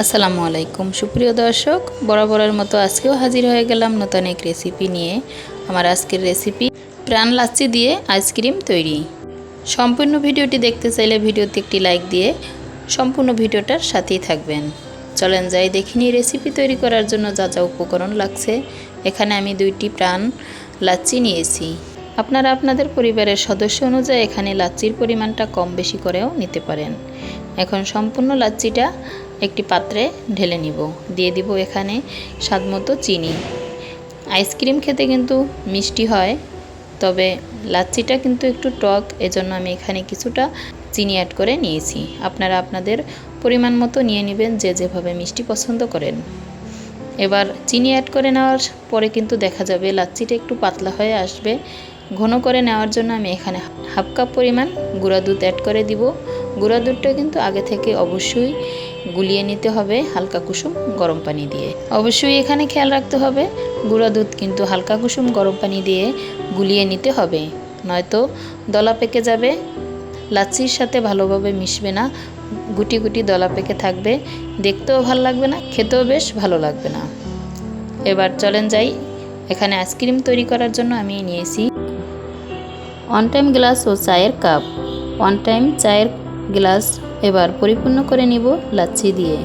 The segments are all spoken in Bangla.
আসসালামু আলাইকুম সুপ্রিয় দর্শক, বরাবরের মতো আজকেও হাজির হয়ে গেলাম নতুন এক রেসিপি নিয়ে। আমার আজকের রেসিপি প্রাণ লাচ্ছি দিয়ে আইসক্রিম তৈরি। সম্পূর্ণ ভিডিওটি দেখতে চাইলে ভিডিওতে একটি লাইক দিয়ে সম্পূর্ণ ভিডিওটার সাথেই থাকবেন। চলেন যাই দেখিনি রেসিপি তৈরি করার জন্য যা যা উপকরণ লাগছে। এখানে আমি 2টি প্রাণ লাচ্ছি নিয়েছি। আপনারা আপনাদের পরিবারের সদস্য অনুযায়ী এখানে লাচ্ছির পরিমাণটা কম বেশি করেও নিতে পারেন। এখন সম্পূর্ণ লাচ্ছিটা একটি পাত্রে ঢেলে নিব। দিয়ে দিব এখানে স্বাদমতো চিনি। আইসক্রিম খেতে কিন্তু মিষ্টি হয়, তবে লাচ্ছিটা কিন্তু একটু টক, এজন্য আমি এখানে কিছুটা চিনি অ্যাড করে নিয়েছি। আপনারা আপনাদের পরিমাণ মতো নিয়ে নেবেন, যে যেভাবে মিষ্টি পছন্দ করেন। এবার চিনি অ্যাড করে নেওয়ার পরে কিন্তু দেখা যাবে লাচ্ছিটা একটু পাতলা হয়ে আসবে। ঘন করে নেওয়ার জন্য আমি এখানে হাফ কাপ পরিমাণ গুঁড়া দুধ অ্যাড করে দিব। গুঁড়া দুধটা কিন্তু আগে থেকে অবশ্যই গুলিয়ে নিতে হবে হালকা কুসুম গরম পানি দিয়ে। অবশ্যই এখানে খেয়াল রাখতে হবে গুঁড়া দুধ কিন্তু হালকা কুসুম গরম পানি দিয়ে গুলিয়ে নিতে হবে, নয়তো দলা পেকে যাবে, লাচ্ছির সাথে ভালোভাবে মিশবে না, গুটি গুটি দলা পেকে থাকবে, দেখতেও ভালো লাগবে না, খেতেও বেশ ভালো লাগবে না। এবার চলেন যাই, এখানে আইসক্রিম তৈরি করার জন্য আমি নিয়েছি 1 টাইম গ্লাস ও চায়ের কাপ। 1 টাইম চায়ের গ্লাস এবার পরিপূর্ণ করে নিব লাচ্ছি দিয়ে।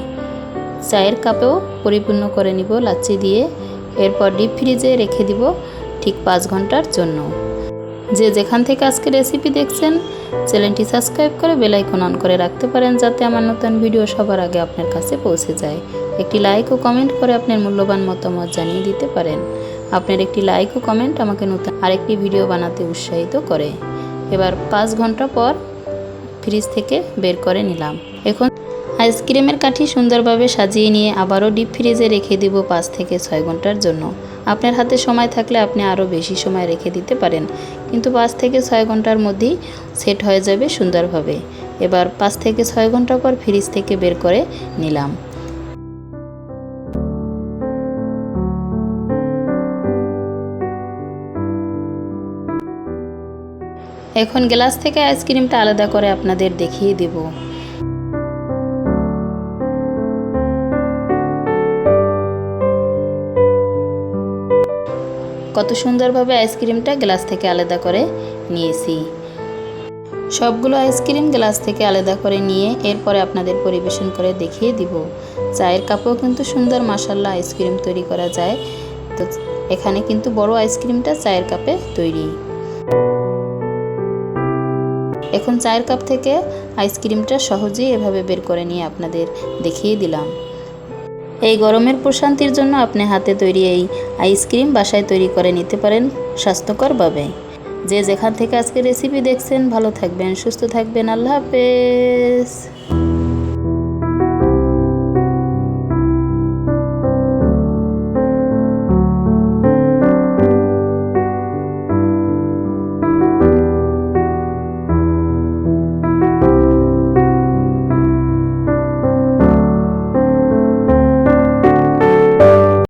চায়ের কাপেও পরিপূর্ণ করে নিব লাচ্ছি দিয়ে। এরপর ডিপ ফ্রিজে রেখে দিব ঠিক 5 ঘন্টার জন্য। যে যেখান থেকে আজকে রেসিপি দেখছেন চ্যানেলটি সাবস্ক্রাইব করে বেল আইকন অন করে রাখতে পারেন, যাতে আমার নতুন ভিডিও সবার আগে আপনার কাছে পৌঁছে যায়। একটি লাইক ও কমেন্ট করে আপনার মূল্যবান মতামত জানিয়ে দিতে পারেন। আপনার একটি লাইক ও কমেন্ট আমাকে নতুন আরেকটি ভিডিও বানাতে উৎসাহিত করে। এবার 5 ঘন্টা পর ফ্রিজ থেকে বের করে নিলাম। এখন আইসক্রিমের কাঠি সুন্দরভাবে সাজিয়ে নিয়ে আবারও ডিপ ফ্রিজে রেখে দিব 5 থেকে 6 ঘন্টার জন্য। আপনার হাতে সময় থাকলে আপনি আরও বেশি সময় রেখে দিতে পারেন, কিন্তু 5 থেকে 6 ঘন্টার মধ্যেই সেট হয়ে যাবে সুন্দরভাবে। এবার 5 থেকে 6 ঘন্টা পর ফ্রিজ থেকে বের করে নিলাম। এখন গ্লাস থেকে আইসক্রিমটা আলাদা করে আপনাদের দেখিয়ে দেব। কত সুন্দরভাবে আইসক্রিমটা গ্লাস থেকে আলাদা করে নিয়েছি। সবগুলো আইসক্রিম গ্লাস থেকে আলাদা করে নিয়ে এরপরে আপনাদের পরিবেশন করে দেখিয়ে দিব। চায়ের কাপেও কিন্তু সুন্দর মাশাআল্লাহ আইসক্রিম তৈরি করা যায়। তো এখানে কিন্তু বড় আইসক্রিমটা চায়ের কাপে তৈরি। এখন চায়ের কাপ থেকে আইসক্রিমটা সহজেই এভাবে বের করে নিয়ে আপনাদের দেখিয়ে দিলাম। এই গরমের প্রশান্তির জন্য আপনি হাতে তৈরি এই আইসক্রিম বাসায় তৈরি করে নিতে পারেন স্বাস্থ্যকরভাবে। যে যেখান থেকে আজকে রেসিপি দেখছেন ভালো থাকবেন, সুস্থ থাকবেন। আল্লাহ হাফেজ।